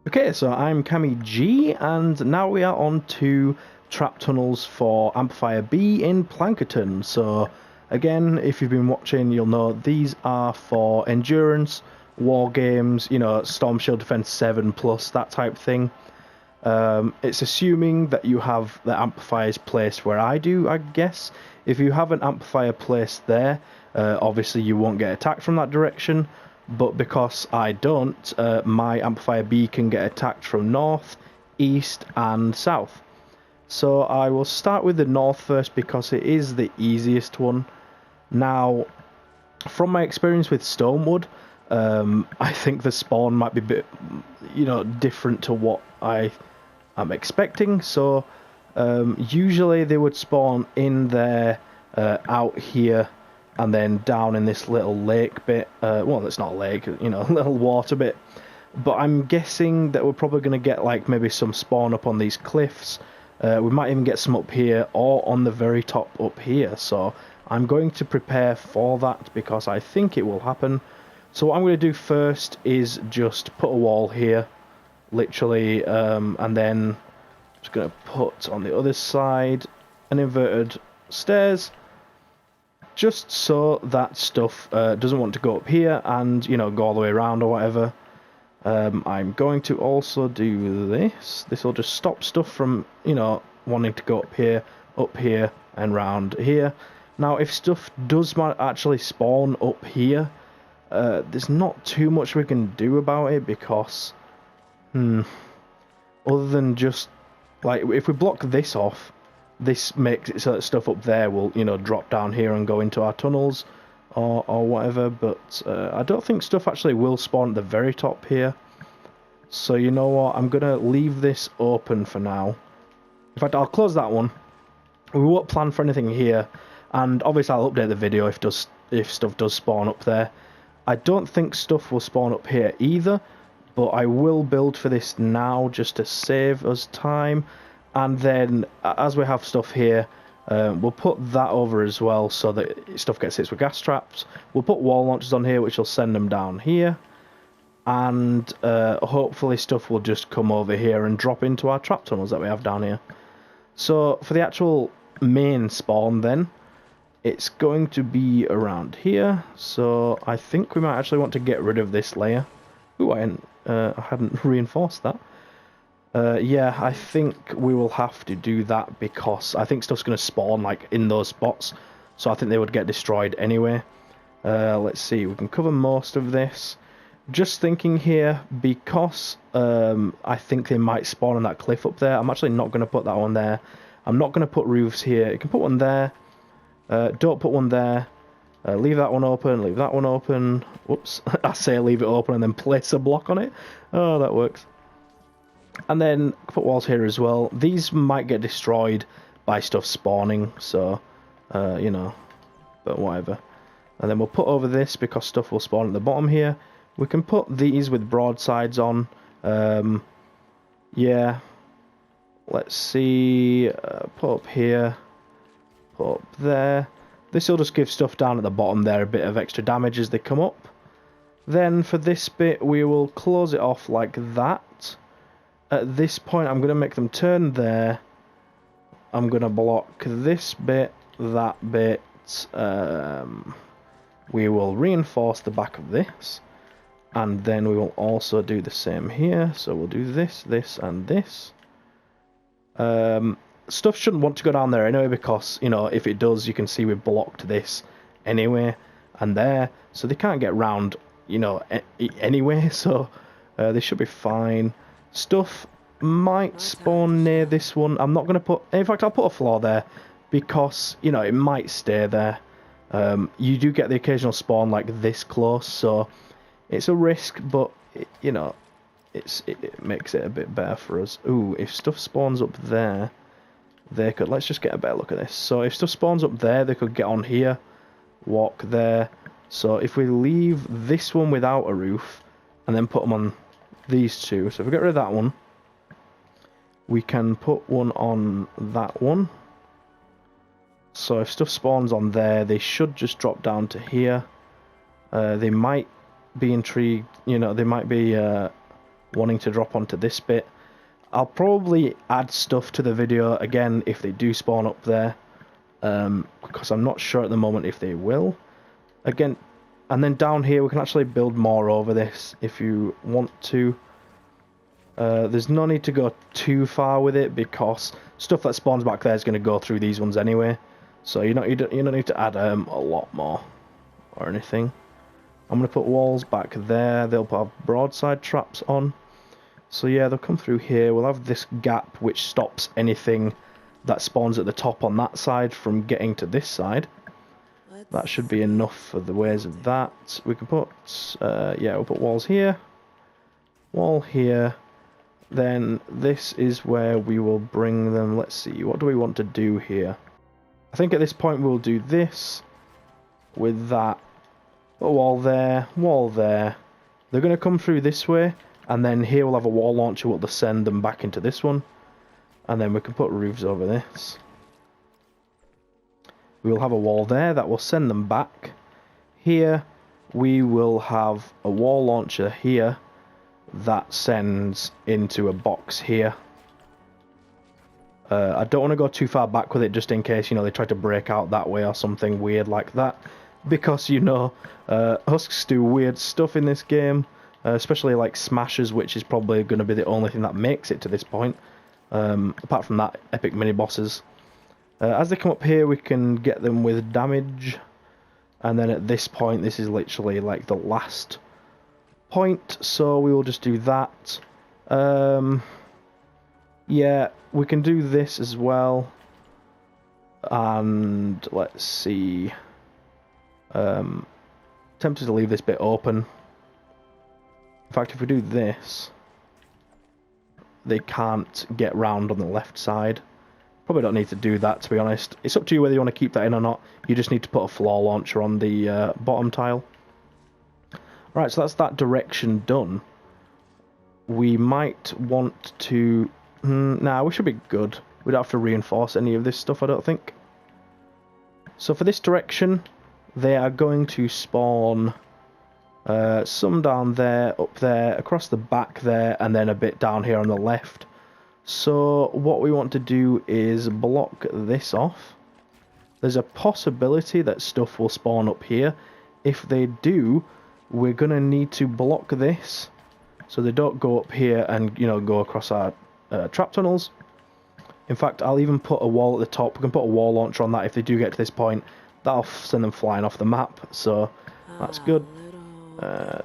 Okay, so I'm CammyG, and now we are on to trap tunnels for Amplifier B in Plankerton. So, again, if you've been watching, you'll know these are for endurance, war games, you know, Storm Shield Defense 7 plus, that type thing. It's assuming that you have the amplifiers placed where I do, I guess. If you have an amplifier placed there, obviously you won't get attacked from that direction. But because I don't, my Amplifier B can get attacked from north, east and south. So I will start with the north first because it is the easiest one. Now, from my experience with Stonewood, I think the spawn might be a bit, different to what I am expecting. So usually they would spawn in there, out here, and then down in this little lake bit. Well, it's not a lake, a little water bit. But I'm guessing that we're probably going to get like maybe some spawn up on these cliffs. We might even get some up here or on the very top up here. So I'm going to prepare for that because I think it will happen. So what I'm going to do first is just put a wall here, literally, and then I'm just going to put on the other side an inverted stairs. Just so that stuff doesn't want to go up here and, go all the way around or whatever. I'm going to also do this. This will just stop stuff from, wanting to go up here, and round here. Now, if stuff does actually spawn up here, there's not too much we can do about it because, other than just, like, if we block this off, this makes it so that stuff up there will, drop down here and go into our tunnels or whatever, but I don't think stuff actually will spawn at the very top here. So you know what, I'm going to leave this open for now. In fact, I'll close that one. We won't plan for anything here, and obviously I'll update the video if stuff does spawn up there. I don't think stuff will spawn up here either, but I will build for this now just to save us time. And then, as we have stuff here, we'll put that over as well so that stuff gets hit with gas traps. We'll put wall launchers on here, which will send them down here. And hopefully stuff will just come over here and drop into our trap tunnels that we have down here. So, for the actual main spawn then, it's going to be around here. So, I think we might actually want to get rid of this layer. Ooh, I hadn't reinforced that. Yeah, I think we will have to do that because I think stuff's going to spawn like in those spots, so I think they would get destroyed anyway. Let's see, we can cover most of this. Just thinking here, because I think they might spawn on that cliff up there, I'm actually not going to put that one there. I'm not going to put roofs here. You can put one there. Don't put one there. Leave that one open, leave that one open. Whoops, I say leave it open and then place a block on it. Oh, that works. And then put walls here as well. These might get destroyed by stuff spawning, so, but whatever. And then we'll put over this because stuff will spawn at the bottom here. We can put these with broadsides on. Yeah. Let's see. Put up here. Put up there. This will just give stuff down at the bottom there a bit of extra damage as they come up. Then for this bit, we will close it off like that. At this point, I'm going to make them turn there. I'm going to block this bit, that bit. We will reinforce the back of this. And then we will also do the same here. So we'll do this, this, and this. Stuff shouldn't want to go down there anyway because, if it does, you can see we've blocked this anyway. And there. So they can't get round, anyway. So they should be fine. Stuff might spawn near this one. I'm not going to put... In fact, I'll put a floor there because, it might stay there. You do get the occasional spawn like this close, so it's a risk, but, it makes it a bit better for us. Ooh, if stuff spawns up there, they could... Let's just get a better look at this. So if stuff spawns up there, they could get on here, walk there. So if we leave this one without a roof and then put them on these two, so if we get rid of that one, we can put one on that one. So if stuff spawns on there, they should just drop down to here. They might be intrigued, they might be wanting to drop onto this bit. I'll probably add stuff to the video again if they do spawn up there, because I'm not sure at the moment if they will. Again, and then down here we can actually build more over this if you want to. There's no need to go too far with it because stuff that spawns back there is going to go through these ones anyway. So you don't need to add a lot more or anything. I'm going to put walls back there. They'll have broadside traps on. So yeah, they'll come through here. We'll have this gap which stops anything that spawns at the top on that side from getting to this side. That should be enough for the ways of that. We can put, yeah, we'll put walls here. Wall here. Then this is where we will bring them. Let's see, what do we want to do here? I think at this point we'll do this with that. Put a wall there, wall there. They're going to come through this way, and then here we'll have a wall launcher which will send them back into this one. And then we can put roofs over this. We will have a wall there that will send them back. Here we will have a wall launcher here that sends into a box here. I don't want to go too far back with it just in case, you know, they try to break out that way or something weird like that. Because, you know, husks do weird stuff in this game. Especially like smashers, which is probably going to be the only thing that makes it to this point. Apart from that, epic mini-bosses. As they come up here, we can get them with damage. And then at this point, this is literally like the last point. So we will just do that. Yeah, we can do this as well. And let's see. Tempted to leave this bit open. In fact, if we do this, they can't get round on the left side. Probably don't need to do that, to be honest. It's up to you whether you want to keep that in or not. You just need to put a floor launcher on the bottom tile. Right, so that's that direction done. We might want to... nah, we should be good. We don't have to reinforce any of this stuff, I don't think. So for this direction, they are going to spawn... some down there, up there, across the back there, and then a bit down here on the left. So what we want to do is block this off. There's a possibility that stuff will spawn up here. If they do, we're going to need to block this so they don't go up here and, you know, go across our trap tunnels. In fact, I'll even put a wall at the top. We can put a wall launcher on that if they do get to this point. That'll send them flying off the map, so that's good.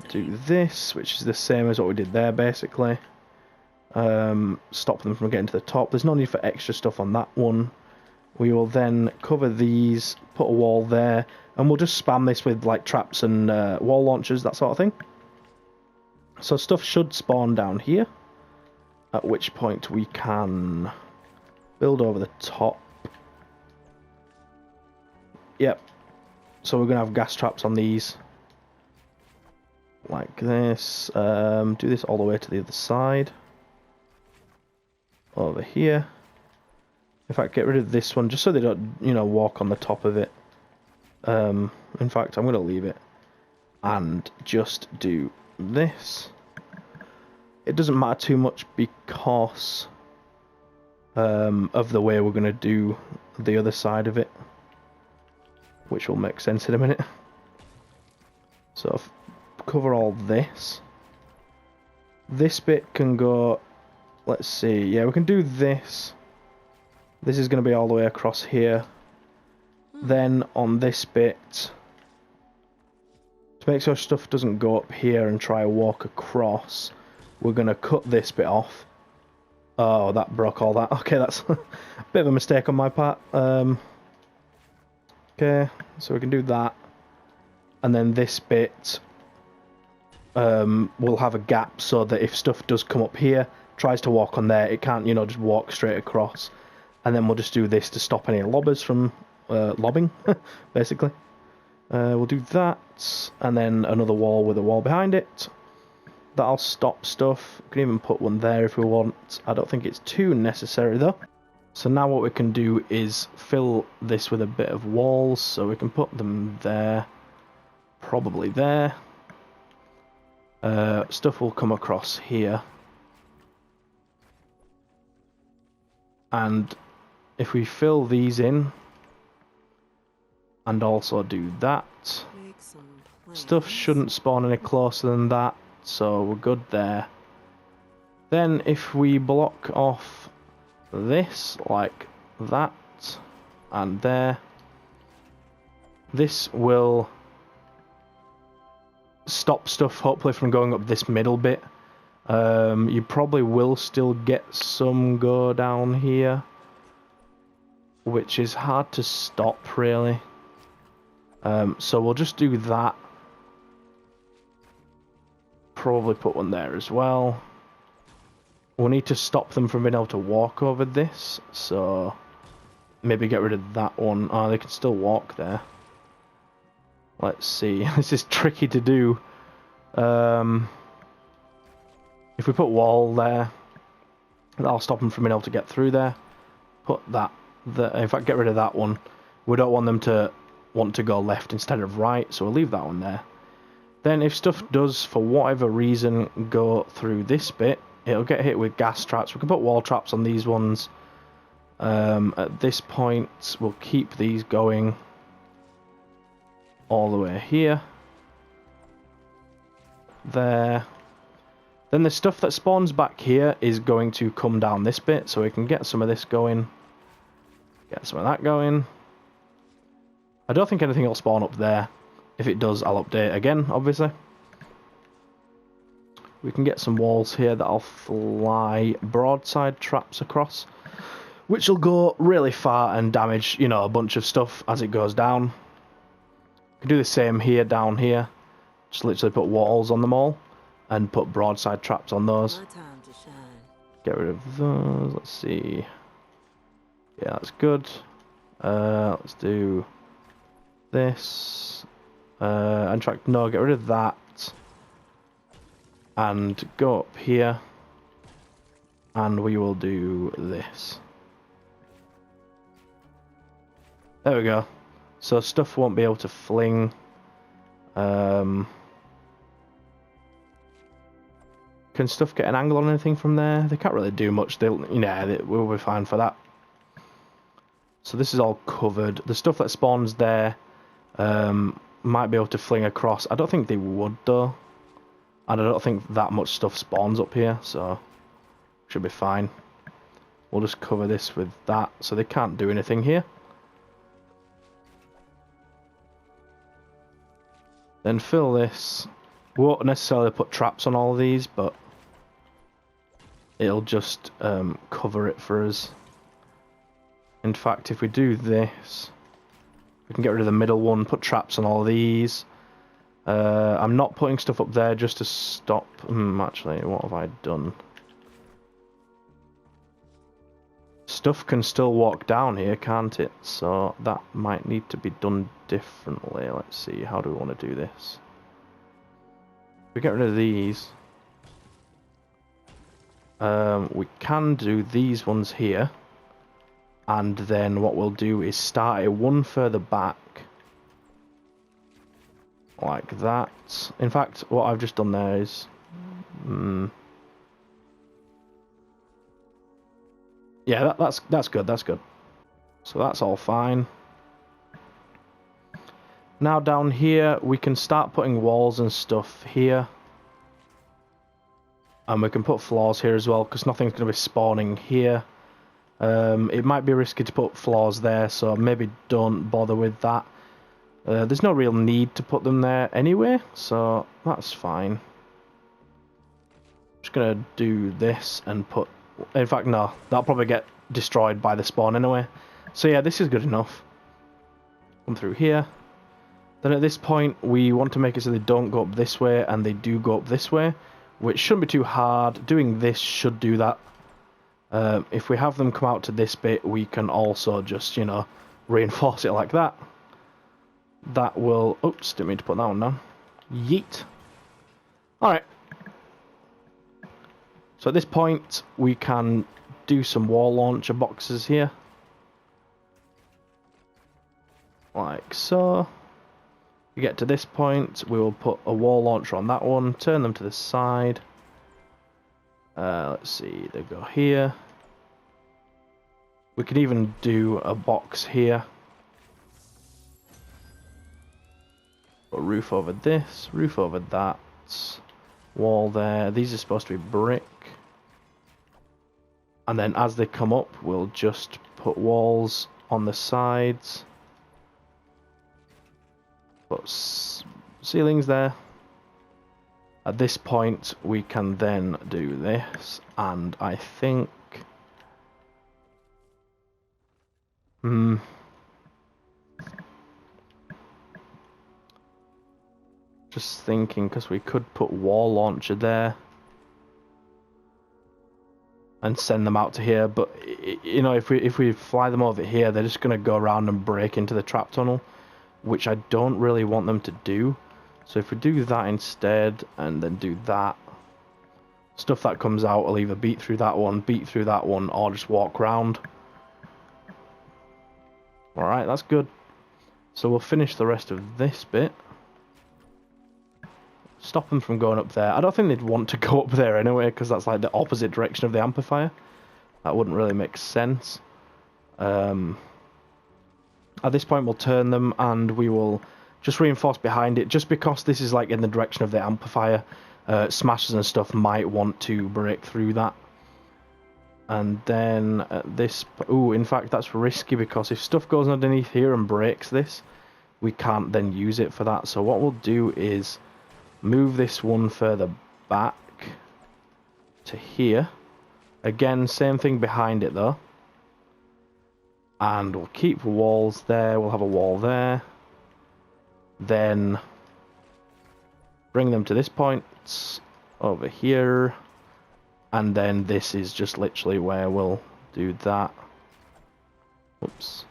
Do this, which is the same as what we did there, basically. Stop them from getting to the top. There's no need for extra stuff on that one. We will then cover these, put a wall there, and we'll just spam this with like traps and wall launchers, that sort of thing. So stuff should spawn down here, at which point we can build over the top. Yep. So we're going to have gas traps on these. Like this. Do this all the way to the other side. Over here. In fact, get rid of this one just so they don't, you know, walk on the top of it. In fact, I'm going to leave it and just do this. It doesn't matter too much because of the way we're going to do the other side of it, which will make sense in a minute. So cover all this. This bit can go, let's see, yeah, we can do this. This is going to be all the way across here. Then on this bit, to make sure stuff doesn't go up here and try to walk across, we're going to cut this bit off. Oh, that broke all that. Okay, that's a bit of a mistake on my part. Okay, so we can do that. And then this bit will have a gap so that if stuff does come up here, tries to walk on there, it can't, you know, just walk straight across. And then we'll just do this to stop any lobbers from lobbing, basically. We'll do that, and then another wall with a wall behind it. That'll stop stuff. We can even put one there if we want. I don't think it's too necessary though. So now what we can do is fill this with a bit of walls, so we can put them there, probably there. Stuff will come across here. And if we fill these in, and also do that, stuff shouldn't spawn any closer than that, so we're good there. Then if we block off this like that and there, this will stop stuff hopefully from going up this middle bit. You probably will still get some go down here, which is hard to stop really. So we'll just do that. Probably put one there as well. We'll need to stop them from being able to walk over this, so maybe get rid of that one. Oh, they can still walk there. Let's see. This is tricky to do. If we put wall there, that'll stop them from being able to get through there. Put that there. In fact, get rid of that one. We don't want them to want to go left instead of right, so we'll leave that one there. Then if stuff does, for whatever reason, go through this bit, it'll get hit with gas traps. We can put wall traps on these ones. At this point, we'll keep these going all the way here. There. Then the stuff that spawns back here is going to come down this bit, so we can get some of this going. Get some of that going. I don't think anything will spawn up there. If it does, I'll update again, obviously. We can get some walls here that'll fly broadside traps across, which will go really far and damage, you know, a bunch of stuff as it goes down. We can do the same here, down here. Just literally put walls on them all and put broadside traps on those. Get rid of those. Let's see. Yeah, that's good. Let's do this. In fact, no, get rid of that. And go up here. And we will do this. There we go. So stuff won't be able to fling. Can stuff get an angle on anything from there? They can't really do much. They'll, we'll be fine for that. So this is all covered. The stuff that spawns there might be able to fling across. I don't think they would though. And I don't think that much stuff spawns up here, so should be fine. We'll just cover this with that, so they can't do anything here. Then fill this. We won't necessarily put traps on all of these, but it'll just cover it for us. In fact, if we do this, we can get rid of the middle one, put traps on all of these. I'm not putting stuff up there just to stop. Actually, what have I done? Stuff can still walk down here, can't it? So that might need to be done differently. Let's see, how do we want to do this? If we get rid of these, we can do these ones here, and then what we'll do is start it one further back, like that. In fact, what I've just done there is, yeah, that's good. That's good. So that's all fine. Now down here, we can start putting walls and stuff here. And we can put floors here as well, because nothing's going to be spawning here. It might be risky to put floors there, so maybe don't bother with that. There's no real need to put them there anyway, so that's fine. Just going to do this and put... In fact, no, that'll probably get destroyed by the spawn anyway. So yeah, this is good enough. Come through here. Then at this point, we want to make it so they don't go up this way, and they do go up this way, which shouldn't be too hard. Doing this should do that. If we have them come out to this bit, we can also just, reinforce it like that. That will... Oops, didn't mean to put that one down. Yeet. Alright. So at this point, we can do some wall launcher boxes here. Like so. We get to this point, we will put a wall launcher on that one, turn them to the side. Let's see, they go here. We could even do a box here. Put a roof over this, roof over that, wall there. These are supposed to be brick. And then as they come up, we'll just put walls on the sides. Put ceilings there. At this point, we can then do this, and I think... Just thinking, because we could put wall launcher there. And send them out to here, but you know, if we fly them over here, they're just going to go around and break into the trap tunnel, which I don't really want them to do. So if we do that instead, and then do that, stuff that comes out will either beat through that one, or just walk round. Alright, that's good. So we'll finish the rest of this bit. Stop them from going up there. I don't think they'd want to go up there anyway, because that's like the opposite direction of the amplifier. That wouldn't really make sense. At this point we'll turn them, and we will just reinforce behind it, just because this is like in the direction of the amplifier. Smashers and stuff might want to break through that. And then at this... Ooh, in fact that's risky, because if stuff goes underneath here and breaks this, we can't then use it for that. So what we'll do is move this one further back to here. Again, same thing behind it though. And we'll keep walls there. We'll have a wall there. Then bring them to this point over here. And then this is just literally where we'll do that. Oops.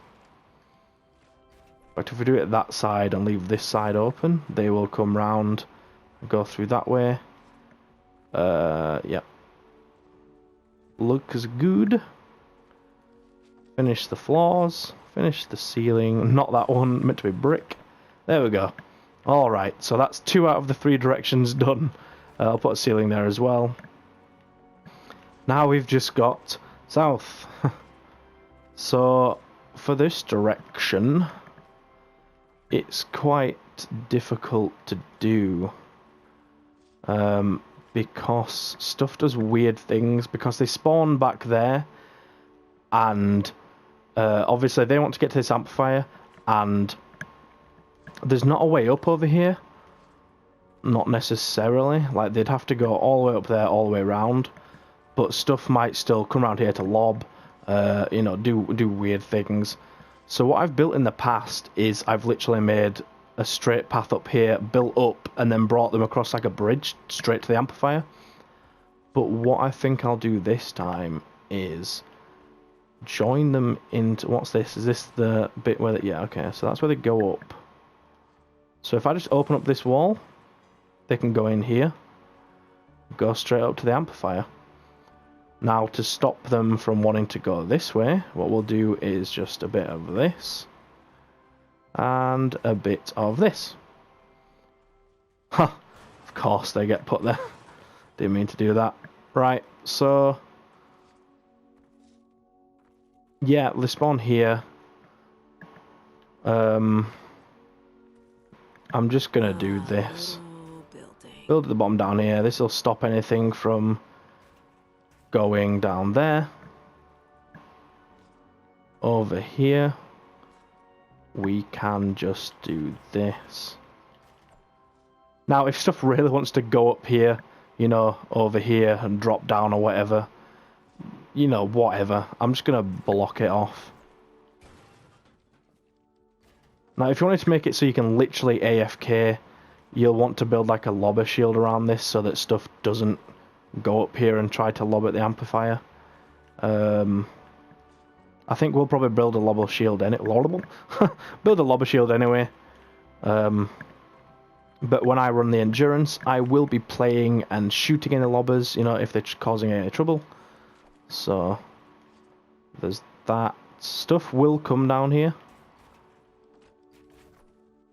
But if we do it that side and leave this side open, they will come round. Go through that way. Yeah. Looks good. Finish the floors. Finish the ceiling. Not that one, meant to be brick. There we go. Alright, so that's 2 out of the 3 directions done. I'll put a ceiling there as well. Now we've just got south. So, for this direction, it's quite difficult to do. Because stuff does weird things, because they spawn back there, and obviously they want to get to this amplifier, and there's not a way up over here. Not necessarily, like they'd have to go all the way up there, all the way around, but stuff might still come around here to lob, you know, do weird things. So what I've built in the past is I've literally made a straight path up here, built up, and then brought them across like a bridge straight to the amplifier. But what I think I'll do this time is join them into... What's this? Is this the bit where... Yeah, okay, so that's where they go up. So if I just open up this wall, they can go in here, go straight up to the amplifier. Now, to stop them from wanting to go this way, what we'll do is just a bit of this. And a bit of this. Ha! Of course they get put there. Didn't mean to do that. Right, so... Yeah, they spawn here. I'm just gonna do this. Build at the bottom down here. This will stop anything from going down there. Over here. We can just do this. Now, if stuff really wants to go up here, you know, over here and drop down or whatever, you know, whatever, I'm just going to block it off. Now, if you wanted to make it so you can literally AFK, you'll want to build like a lobber shield around this so that stuff doesn't go up here and try to lob at the amplifier. I think we'll probably build a lobber shield build a lobber shield anyway. But when I run the endurance, I will be playing and shooting any lobbers, you know, if they're causing any trouble. So there's that. Stuff will come down here.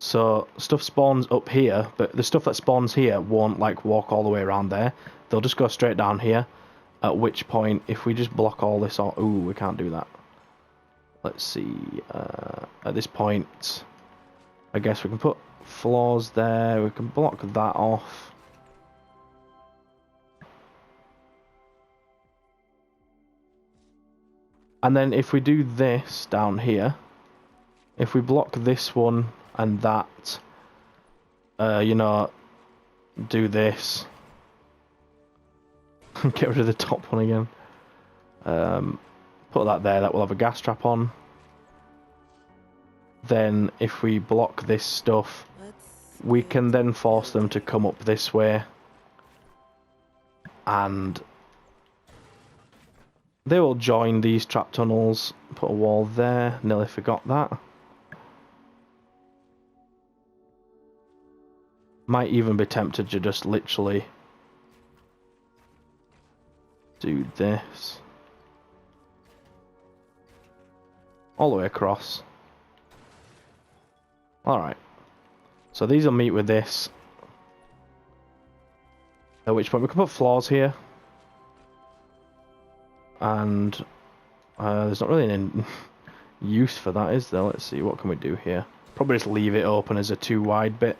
So stuff spawns up here, but the stuff that spawns here won't like walk all the way around there. They'll just go straight down here. At which point, if we just block all this off, ooh, we can't do that. let's see, at this point, I guess we can put floors there, we can block that off. And then if we do this down here, if we block this one and that, you know, do this, get rid of the top one again, put that there, that will have a gas trap on. Then if we block this stuff, we can then force them to come up this way, and they will join these trap tunnels. Put a wall there, nearly forgot that. Might even be tempted to just literally do this all the way across. Alright, so these will meet with this, at which point we can put floors here, and there's not really any use for that, is there? Let's see, what can we do here? Probably just leave it open as a too wide bit.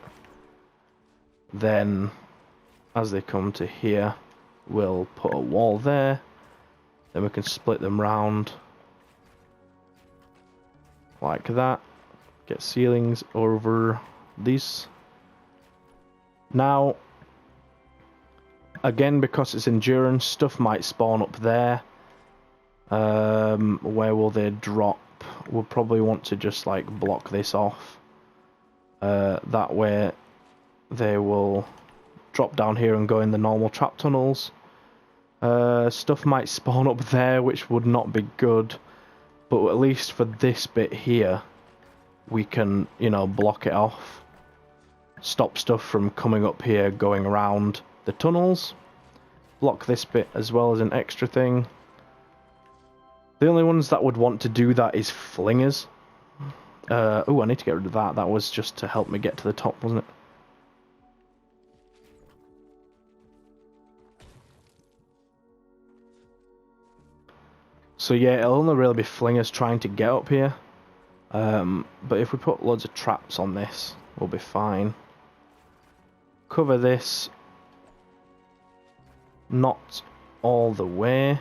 Then as they come to here, we'll put a wall there, then we can split them round like that. Get ceilings over these. Now, again, because it's endurance, stuff might spawn up there. Where will they drop? We'll probably want to just like block this off. That way they will drop down here and go in the normal trap tunnels. Stuff might spawn up there, which would not be good, but at least for this bit here, we can, you know, block it off. Stop stuff from coming up here, going around the tunnels. Block this bit as well as an extra thing. The only ones that would want to do that is flingers. Oh, I need to get rid of that. That was just to help me get to the top, wasn't it? So yeah, it'll only really be flingers trying to get up here. But if we put loads of traps on this, we'll be fine. Cover this. Not all the way.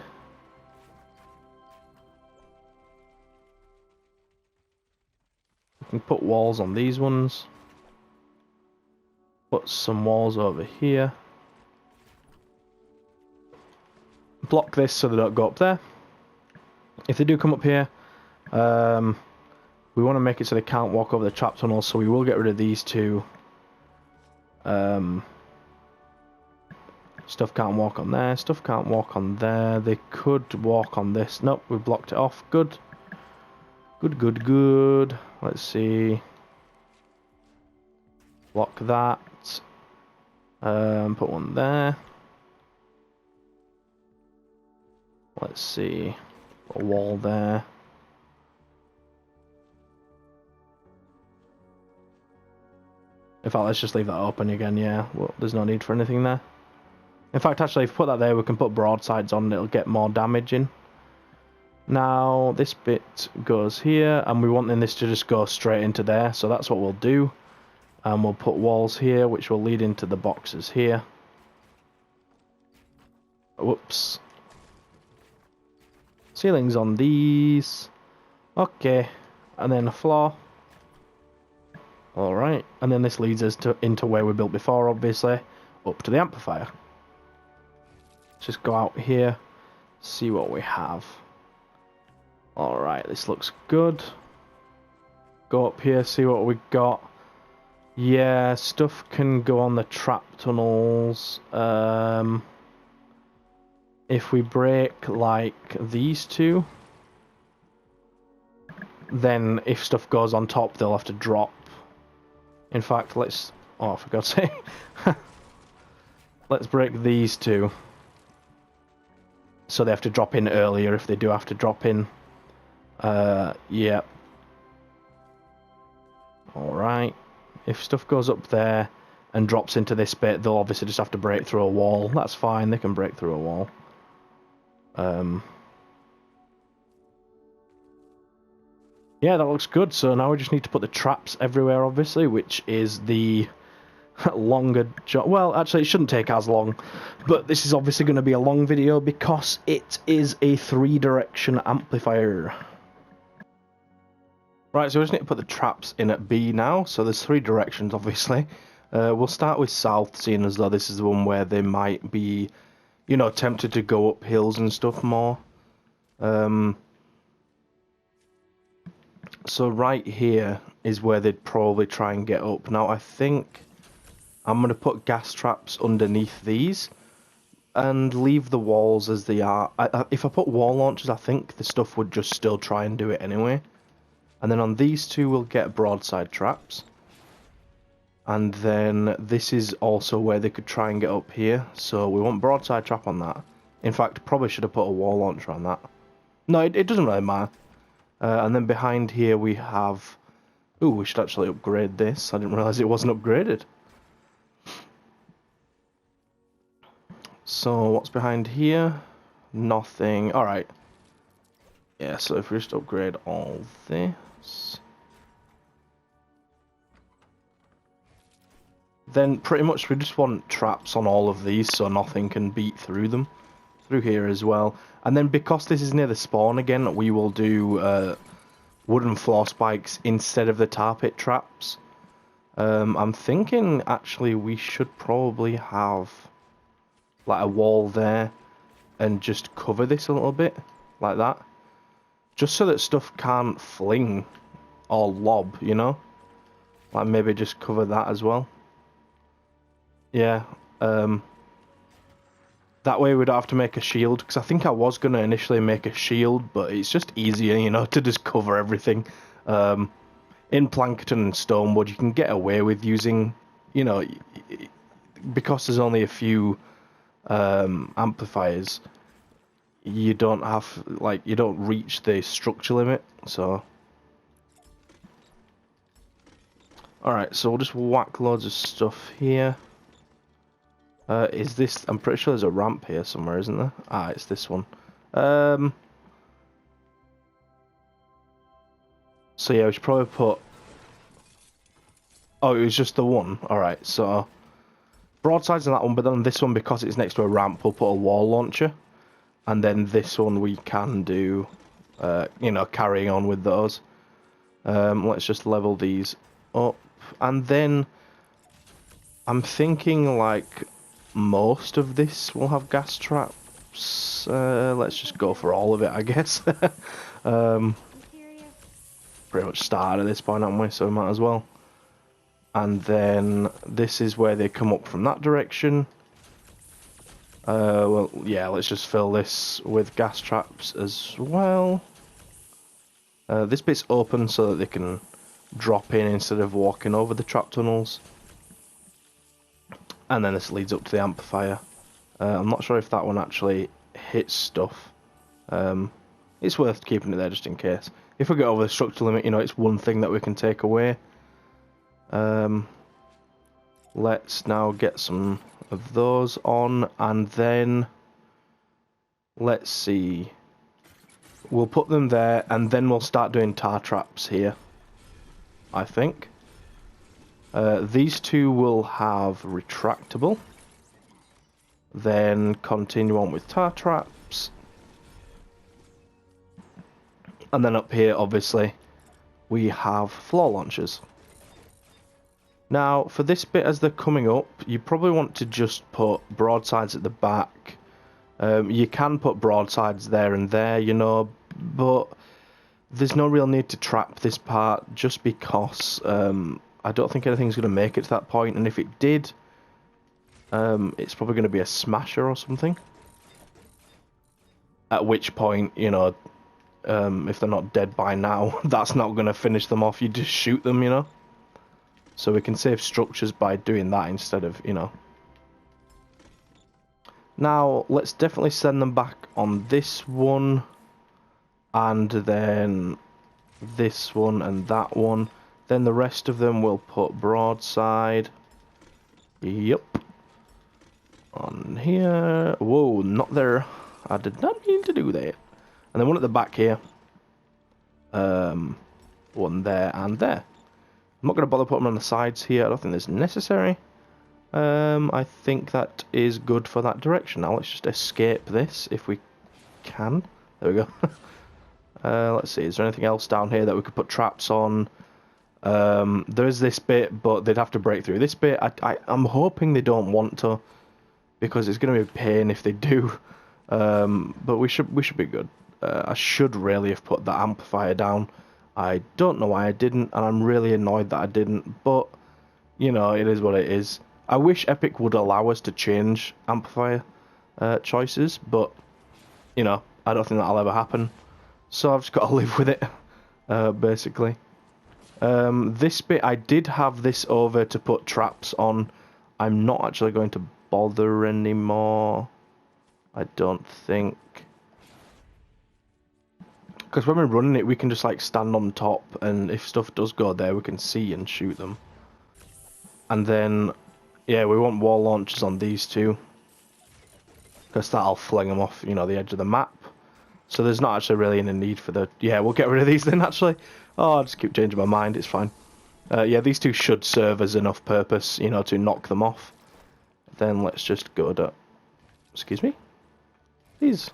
We can put walls on these ones. Put some walls over here. Block this so they don't go up there. If they do come up here, we want to make it so they can't walk over the trap tunnel, so we will get rid of these two. Stuff can't walk on there, stuff can't walk on there. They could walk on this. Nope, we blocked it off. Good. Good, good, good. Let's see. Block that. Put one there. Let's see. Put a wall there. In fact, let's just leave that open again, yeah. Well, there's no need for anything there. In fact, actually, if we put that there, we can put broadsides on and it'll get more damage in. Now, this bit goes here, and we want this to just go straight into there, so that's what we'll do. And we'll put walls here, which will lead into the boxes here. Whoops. Ceilings on these. Okay. And then a floor. Alright. And then this leads us into where we built before, obviously. Up to the amplifier. Let's just go out here. See what we have. Alright, this looks good. Go up here, see what we got. Yeah, stuff can go on the trap tunnels. If we break, like, these two, then if stuff goes on top, they'll have to drop. In fact, let's... Oh, for God's sake. Let's break these two. So they have to drop in earlier if they do have to drop in. Yeah. Alright. If stuff goes up there and drops into this bit, they'll obviously just have to break through a wall. That's fine, they can break through a wall. Yeah, that looks good. So now we just need to put the traps everywhere, obviously, which is the longer job. Well, actually, it shouldn't take as long, but this is obviously going to be a long video because it is a 3-direction amplifier. Right, so we just need to put the traps in at B now. So there's 3 directions, obviously. We'll start with south, seeing as though this is the one where they might be, you know, tempted to go up hills and stuff more. So right here is where they'd probably try and get up. Now, I think I'm going to put gas traps underneath these and leave the walls as they are. If I put wall launchers, I think the stuff would just still try and do it anyway. And then on these 2, we'll get broadside traps. And then this is also where they could try and get up here. So we want broadside trap on that. In fact, probably should have put a wall launcher on that. No, it doesn't really matter. And then behind here we have... Ooh, we should actually upgrade this. I didn't realise it wasn't upgraded. So what's behind here? Nothing. Alright. Yeah, so if we just upgrade all this... Then pretty much we just want traps on all of these so nothing can beat through them. Through here as well. And then because this is near the spawn again, we will do wooden floor spikes instead of the tar pit traps. I'm thinking actually we should probably have like a wall there and just cover this a little bit like that. Just so that stuff can't fling or lob, you know? Like maybe just cover that as well. Yeah, that way we don't have to make a shield, because I think I was going to initially make a shield, but it's just easier, you know, to just cover everything. In Plankerton and Stonewood, you can get away with using, you know, because there's only a few amplifiers, you don't have, like, you don't reach the structure limit, so... Alright, so we'll just whack loads of stuff here. Is this... I'm pretty sure there's a ramp here somewhere, isn't there? Ah, it's this one. So yeah, we should probably put... Oh, it was just the one. Alright, so... Broadsides on that one, but then this one, because it's next to a ramp, we'll put a wall launcher. And then this one we can do, you know, carrying on with those. Let's just level these up. And then... I'm thinking, like... Most of this will have gas traps. Let's just go for all of it, I guess. Pretty much started at this point, haven't we? So we might as well. And then this is where they come up from that direction. Well, yeah, let's just fill this with gas traps as well. This bit's open so that they can drop in instead of walking over the trap tunnels. And then this leads up to the amplifier. I'm not sure if that one actually hits stuff. It's worth keeping it there just in case. If we get over the structure limit, you know, it's one thing that we can take away. Let's now get some of those on, and then... Let's see. We'll put them there, and then we'll start doing tar traps here, I think. These 2 will have retractable. Then continue on with tar traps. And then up here, obviously, we have floor launchers. Now, for this bit as they're coming up, you probably want to just put broadsides at the back. You can put broadsides there and there, you know, but there's no real need to trap this part just because... I don't think anything's going to make it to that point, and if it did, it's probably going to be a smasher or something. At which point, you know, if they're not dead by now, that's not going to finish them off, you just shoot them, you know. So we can save structures by doing that instead of, you know. Now, let's definitely send them back on this one, and then this one and that one. Then the rest of them will put broadside. Yep. On here. Whoa, not there. I did not mean to do that. And then one at the back here. one there and there. I'm not going to bother putting them on the sides here. I don't think that's necessary. I think that is good for that direction. Now let's just escape this if we can. There we go. Let's see, is there anything else down here that we could put traps on? There is this bit, but they'd have to break through. This bit, I'm hoping they don't want to, because it's going to be a pain if they do. But we should be good. I should really have put that amplifier down. I don't know why I didn't, and I'm really annoyed that I didn't, but, you know, it is what it is. I wish Epic would allow us to change amplifier choices, but, you know, I don't think that'll ever happen. So I've just got to live with it, basically. This bit, I did have this over to put traps on. I'm not actually going to bother anymore, I don't think. Because when we're running it, we can just like stand on top, and if stuff does go there, we can see and shoot them. And then, yeah, we want wall launchers on these two, because that'll fling them off, you know, the edge of the map. So there's not actually really any need for the... Yeah, we'll get rid of these then, actually. Oh, I'll just keep changing my mind, it's fine. Yeah, these two should serve as enough purpose, you know, to knock them off. Then let's just go to... Excuse me? These.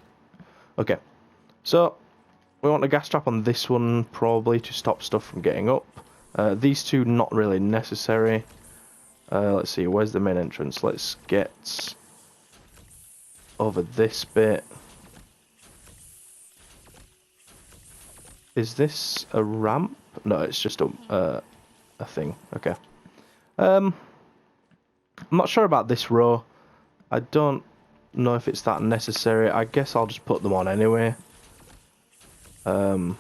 Okay. So, we want a gas trap on this one, probably, to stop stuff from getting up. These two, not really necessary. Let's see, where's the main entrance? Let's get over this bit. Is this a ramp? No, it's just a thing. Okay. I'm not sure about this row. I don't know if it's that necessary. I guess I'll just put them on anyway. And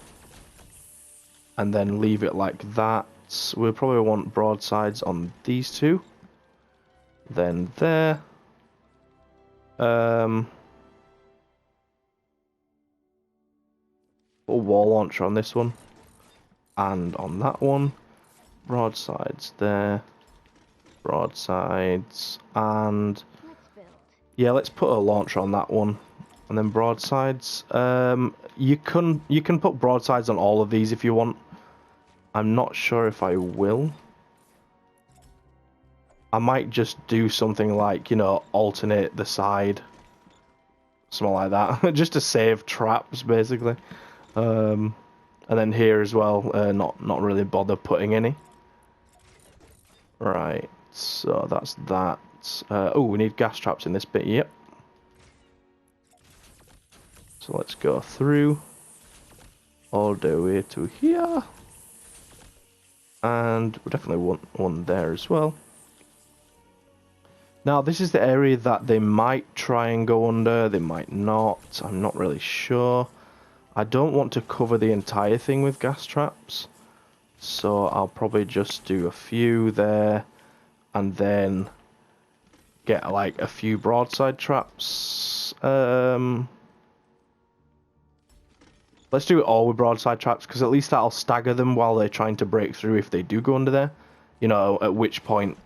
then leave it like that. We'll probably want broadsides on these two. Then there. Put a wall launcher on this one. And on that one. Broadsides there. Broadsides. And... yeah, let's put a launcher on that one. And then broadsides. You can put broadsides on all of these if you want. I'm not sure if I will. I might just do something like, you know, alternate the side. Something like that. Just to save traps, basically. And then here as well, not really bother putting any. Right, so that's that. Oh, we need gas traps in this bit, yep. So let's go through all the way to here. And we definitely want one there as well. Now, this is the area that they might try and go under, they might not. I'm not really sure. I don't want to cover the entire thing with gas traps. So I'll probably just do a few there. And then get like a few broadside traps. Let's do it all with broadside traps, because at least that'll stagger them while they're trying to break through if they do go under there. You know, at which point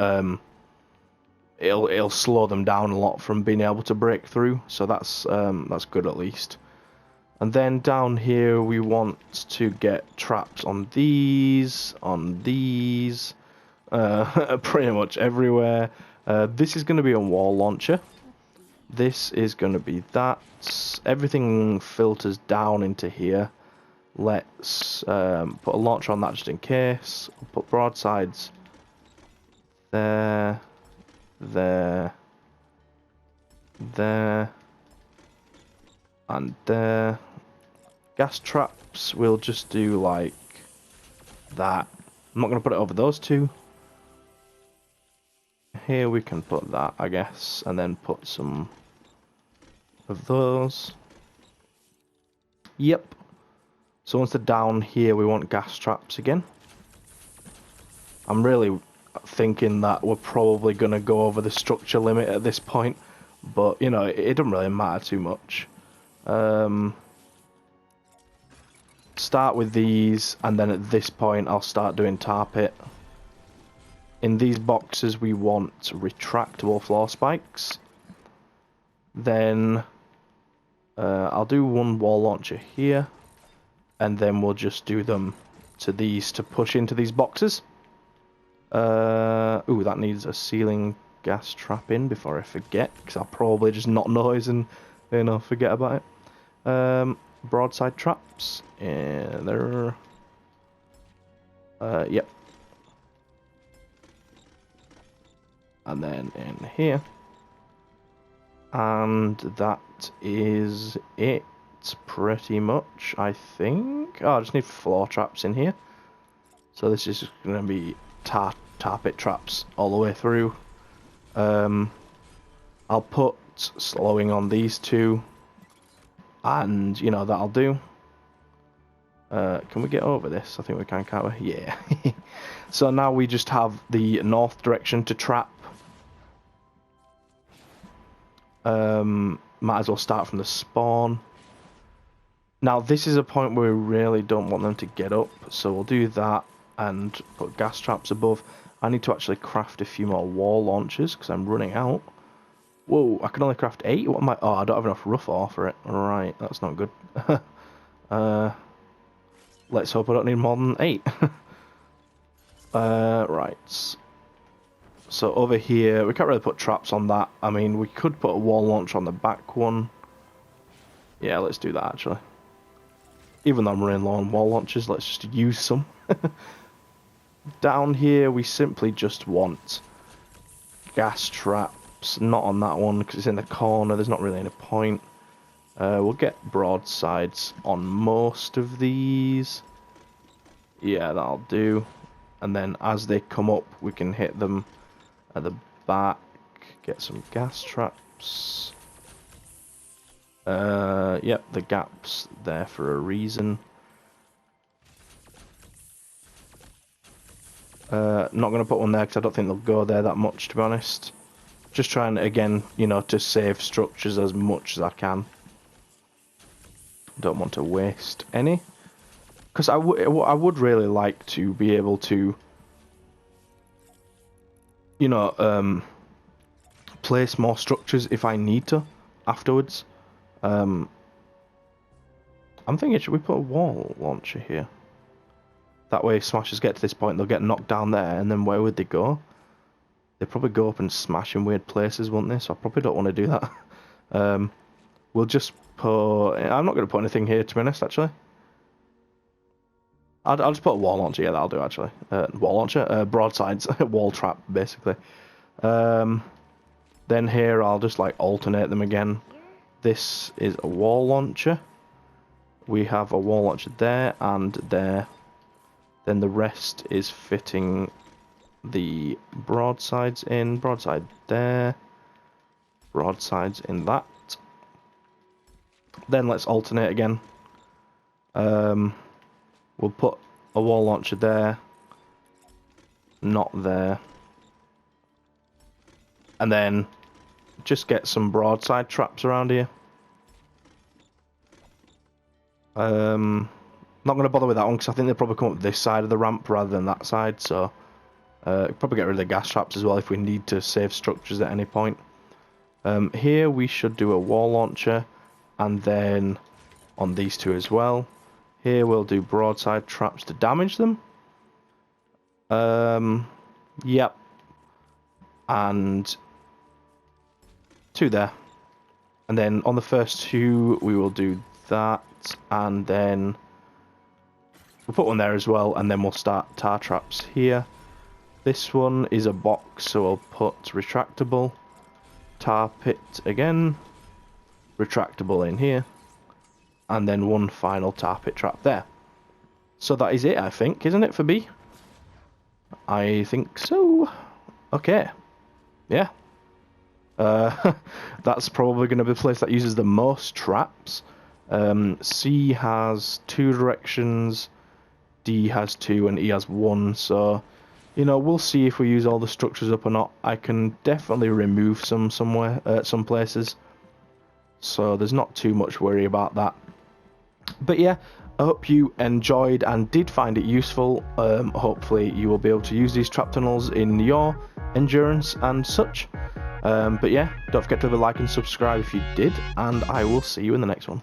it'll slow them down a lot from being able to break through. So that's good at least. And then down here we want to get traps on these, pretty much everywhere. This is going to be a wall launcher. This is going to be that. Everything filters down into here. Let's put a launcher on that just in case. I'll put broadsides there, there, there, and there. Gas traps, we'll just do like that. I'm not going to put it over those two. Here we can put that, I guess, and then put some of those. Yep. So once they're down here, we want gas traps again. I'm really thinking that we're probably going to go over the structure limit at this point, but, you know, it doesn't really matter too much. Start with these, and then at this point I'll start doing tar pit. In these boxes we want retractable floor spikes. Then I'll do one wall launcher here, and then we'll just do them to these to push into these boxes. Ooh, that needs a ceiling gas trap in before I forget, because I'll probably just not notice and, you know, forget about it. Broadside traps. Yeah, there. Yep. And then in here. And that is it, pretty much, I think. Oh, I just need floor traps in here. So this is going to be tar pit traps all the way through. I'll put slowing on these two. And, you know, that'll do. Can we get over this? I think we can, can't we? Yeah. So now we just have the north direction to trap. Might as well start from the spawn. Now this is a point where we really don't want them to get up, so we'll do that and put gas traps above. I need to actually craft a few more wall launchers because I'm running out. Whoa, I can only craft 8? What am I? Oh, I don't have enough rough ore for it. Alright, that's not good. Let's hope I don't need more than 8. Right. So over here, we can't really put traps on that. I mean, we could put a wall launch on the back one. Yeah, let's do that actually. Even though I'm running low on wall launchers, let's just use some. Down here, we simply just want gas traps. Not on that one, because it's in the corner. There's not really any point. We'll get broadsides on most of these. Yeah, that'll do. And then as they come up, we can hit them at the back. Get some gas traps. Yep, the gap's there for a reason. Not going to put one there because I don't think they'll go there that much, to be honest. Just trying, again, you know, to save structures as much as I can. Don't want to waste any. Because I would really like to be able to, you know, place more structures if I need to afterwards. I'm thinking, should we put a wall launcher here? That way if smashers get to this point, they'll get knocked down there, and then where would they go? They'd probably go up and smash in weird places, wouldn't they? So I probably don't want to do that. We'll just put... I'm not going to put anything here, to be honest, actually. I'll just put a wall launcher. Yeah, that'll do, actually. Wall launcher? Broadsides. Wall trap, basically. Then here, I'll just, like, alternate them again. This is a wall launcher. We have a wall launcher there and there. Then the rest is fitting the broadsides in. Broadside there. Broadsides in that. Then let's alternate again. We'll put a wall launcher there. Not there. And then just get some broadside traps around here. Not going to bother with that one because I think they'll probably come up this side of the ramp rather than that side. So probably get rid of the gas traps as well if we need to save structures at any point. Here we should do a wall launcher, and then on these two as well. Here we'll do broadside traps to damage them. Yep. And 2 there. And then on the first 2 we will do that, and then we'll put one there as well, and then we'll start tar traps here. This one is a box, so I'll put retractable, tar pit again, retractable in here, and then one final tar pit trap there. So that is it, I think, isn't it, for B? I think so. Okay. Yeah. That's probably going to be the place that uses the most traps. C has 2 directions, D has 2, and E has 1, so, you know, we'll see if we use all the structures up or not. I can definitely remove some somewhere, some places, so there's not too much worry about that. But yeah, I hope you enjoyed and did find it useful. Hopefully you will be able to use these trap tunnels in your endurance and such. But yeah, don't forget to leave a like and subscribe if you did, and I will see you in the next one.